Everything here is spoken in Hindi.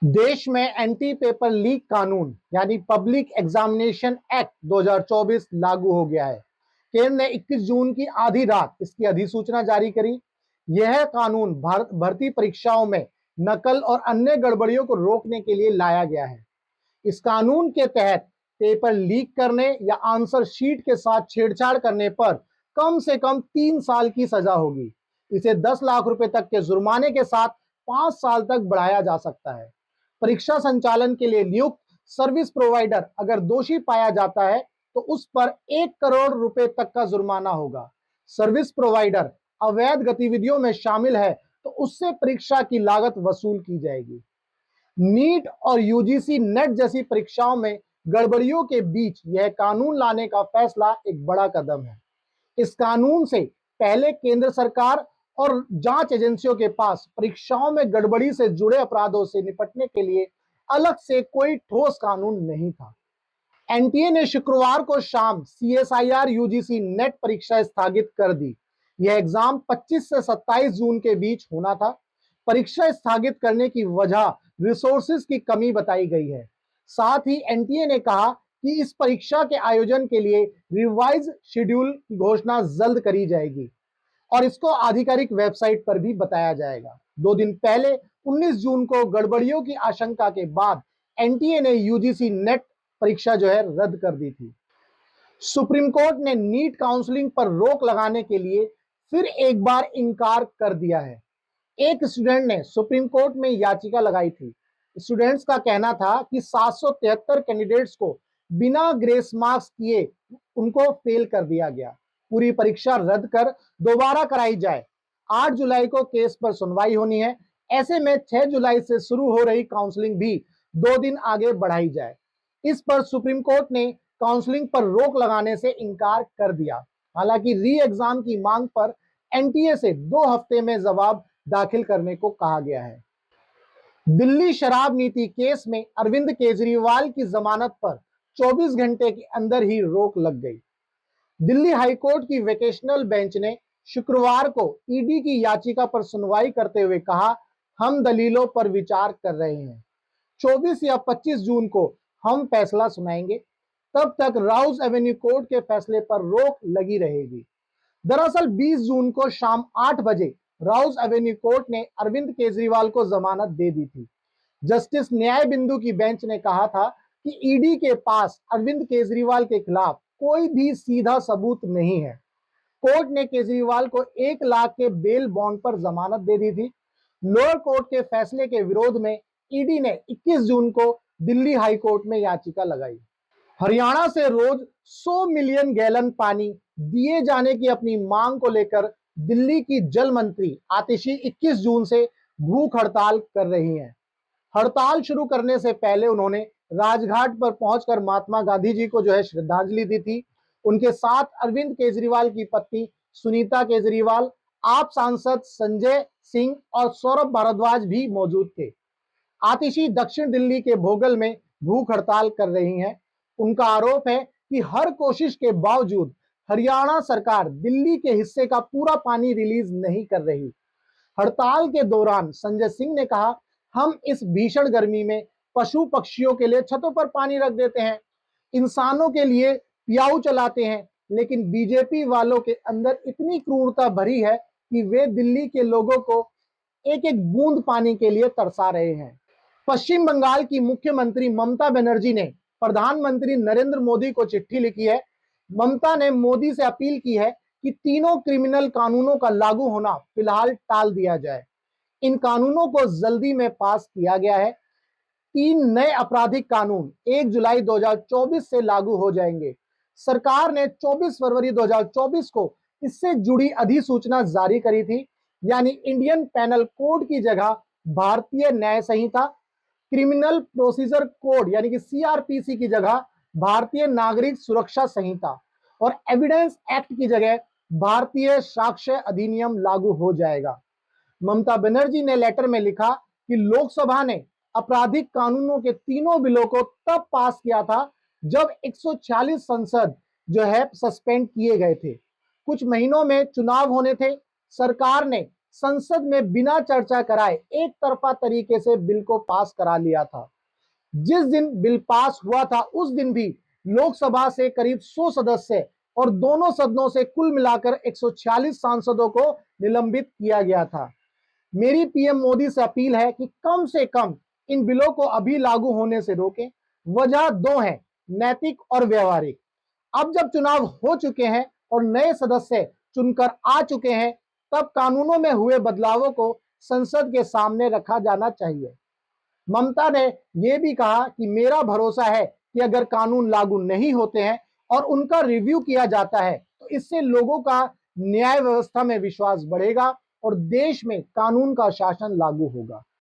देश में एंटी पेपर लीक कानून यानी पब्लिक एग्जामिनेशन एक्ट 2024 लागू हो गया है। केंद्र ने 21 जून की आधी रात इसकी अधिसूचना जारी करी। यह कानून भारत भर्ती परीक्षाओं में नकल और अन्य गड़बड़ियों को रोकने के लिए लाया गया है। इस कानून के तहत पेपर लीक करने या आंसर शीट के साथ छेड़छाड़ करने पर कम से कम 3 साल की सजा होगी। इसे 10 लाख रुपए तक के जुर्माने के साथ 5 साल तक बढ़ाया जा सकता है। परीक्षा संचालन के लिए नियुक्त सर्विस प्रोवाइडर अगर दोषी पाया जाता है तो उस पर 1 करोड़ रुपए तक का जुर्माना होगा। सर्विस प्रोवाइडर अवैध गतिविधियों में शामिल है तो उससे परीक्षा की लागत वसूल की जाएगी। नीट और यूजीसी नेट जैसी परीक्षाओं में गड़बड़ियों के बीच यह कानून लाने का फैसला एक बड़ा कदम है। इस कानून से पहले केंद्र सरकार और जांच एजेंसियों के पास परीक्षाओं में गड़बड़ी से जुड़े अपराधों से निपटने के लिए अलग से कोई ठोस कानून नहीं था। एनटीए ने शुक्रवार को शाम सीएसआईआर यूजीसी नेट परीक्षा स्थगित कर दी। यह एग्जाम 25 से 27 जून के बीच होना था। परीक्षा स्थगित करने की वजह रिसोर्सेज की कमी बताई गई है। साथ ही एनटीए ने कहा कि इस परीक्षा के आयोजन के लिए रिवाइज शेड्यूल की घोषणा जल्द करी जाएगी और इसको आधिकारिक वेबसाइट पर भी बताया जाएगा। 2 दिन पहले 19 जून को गड़बड़ियों की आशंका के बाद एनटीए ने यूजीसी नेट परीक्षा रद्द कर दी थी। सुप्रीम कोर्ट ने नीट काउंसलिंग पर रोक लगाने के लिए फिर एक बार इनकार कर दिया है। एक स्टूडेंट ने सुप्रीम कोर्ट में याचिका लगाई थी। स्टूडेंट्स का कहना था कि 773 कैंडिडेट्स को बिना ग्रेस मार्क्स किए उनको फेल कर दिया गया। पूरी परीक्षा रद्द कर दोबारा कराई जाए। 8 जुलाई को केस पर सुनवाई होनी है। ऐसे में 6 जुलाई से शुरू हो रही काउंसलिंग भी 2 दिन आगे बढ़ाई जाए। इस पर सुप्रीम कोर्ट ने काउंसलिंग पर रोक लगाने से इनकार कर दिया। हालांकि री एग्जाम की मांग पर एनटीए से 2 हफ्ते में जवाब दाखिल करने को कहा गया है। दिल्ली शराब नीति केस में अरविंद केजरीवाल की जमानत पर 24 घंटे के अंदर ही रोक लग गई। दिल्ली हाईकोर्ट की वेकेशनल बेंच ने शुक्रवार को ईडी की याचिका पर सुनवाई करते हुए कहा, हम दलीलों पर विचार कर रहे हैं। 24 या 25 जून को हम फैसला सुनाएंगे। तब तक राउज एवेन्यू कोर्ट के फैसले पर रोक लगी रहेगी। दरअसल 20 जून को शाम 8 बजे राउज एवेन्यू कोर्ट ने अरविंद केजरीवाल को जमानत दे दी थी। जस्टिस न्याय बिंदु की बेंच ने कहा था कि ईडी के पास अरविंद केजरीवाल के खिलाफ कोई भी सीधा सबूत नहीं है। कोर्ट ने केजरीवाल को 1 लाख के बेल बॉन्ड पर जमानत दे दी थी। लोअर कोर्ट के फैसले के विरोध में ईडी ने 21 जून को दिल्ली हाई कोर्ट में याचिका लगाई। हरियाणा से रोज 100 मिलियन गैलन पानी दिए जाने की अपनी मांग को लेकर दिल्ली की जल मंत्री आतिशी 21 जून से भूख हड़ताल कर रही हैं। हड़ताल शुरू करने से पहले उन्होंने राजघाट पर पहुंचकर महात्मा गांधी जी को श्रद्धांजलि दी थी। उनके साथ अरविंद केजरीवाल की पत्नी सुनीता केजरीवाल, आप सांसद संजय सिंह और सौरभ भारद्वाज भी मौजूद थे। आतिशी दक्षिण दिल्ली के भोगल में भूख हड़ताल कर रही हैं। उनका आरोप है कि हर कोशिश के बावजूद हरियाणा सरकार दिल्ली के हिस्से का पूरा पानी रिलीज नहीं कर रही। हड़ताल के दौरान संजय सिंह ने कहा, हम इस भीषण गर्मी में पशु पक्षियों के लिए छतों पर पानी रख देते हैं, इंसानों के लिए पियाऊ चलाते हैं, लेकिन बीजेपी वालों के अंदर इतनी क्रूरता भरी है कि वे दिल्ली के लोगों को एक एक बूंद पानी के लिए तरसा रहे हैं। पश्चिम बंगाल की मुख्यमंत्री ममता बनर्जी ने प्रधानमंत्री नरेंद्र मोदी को चिट्ठी लिखी है। ममता ने मोदी से अपील की है कि तीनों क्रिमिनल कानूनों का लागू होना फिलहाल टाल दिया जाए। इन कानूनों को जल्दी में पास किया गया है। 3 नए आपराधिक कानून 1 जुलाई 2024 से लागू हो जाएंगे। सरकार ने 24 फरवरी 2024 को इससे जुड़ी अधिसूचना जारी करी थी। यानी इंडियन पेनल कोड की जगह भारतीय न्याय संहिता, क्रिमिनल प्रोसीजर कोड यानी कि सीआरपीसी की जगह भारतीय नागरिक सुरक्षा संहिता और एविडेंस एक्ट की जगह भारतीय साक्ष्य अधिनियम लागू हो जाएगा। ममता बनर्जी ने लेटर में लिखा कि लोकसभा ने आपराधिक कानूनों के तीनों बिलों को तब पास किया था जब 146 संसद सस्पेंड किए गए थे। कुछ महीनों में चुनाव होने थे। सरकार ने संसद में बिना चर्चा कराए एक तरफा तरीके से बिल को पास करा लिया था। जिस दिन बिल पास हुआ था उस दिन भी लोकसभा से करीब 100 सदस्य और दोनों सदनों से कुल मिलाकर 146 सांसदों को निलंबित किया गया था। मेरी पीएम मोदी से अपील है कि कम से कम इन बिलों को अभी लागू होने से रोकें। वजह दो है, नैतिक और व्यवहारिक। अब जब चुनाव हो चुके हैं और नए सदस्य चुनकर आ चुके हैं, तब कानूनों में हुए बदलावों को संसद के सामने रखा जाना चाहिए। ममता ने यह भी कहा कि मेरा भरोसा है कि अगर कानून लागू नहीं होते हैं और उनका रिव्यू किया जाता है तो इससे लोगों का न्याय व्यवस्था में विश्वास बढ़ेगा और देश में कानून का शासन लागू होगा।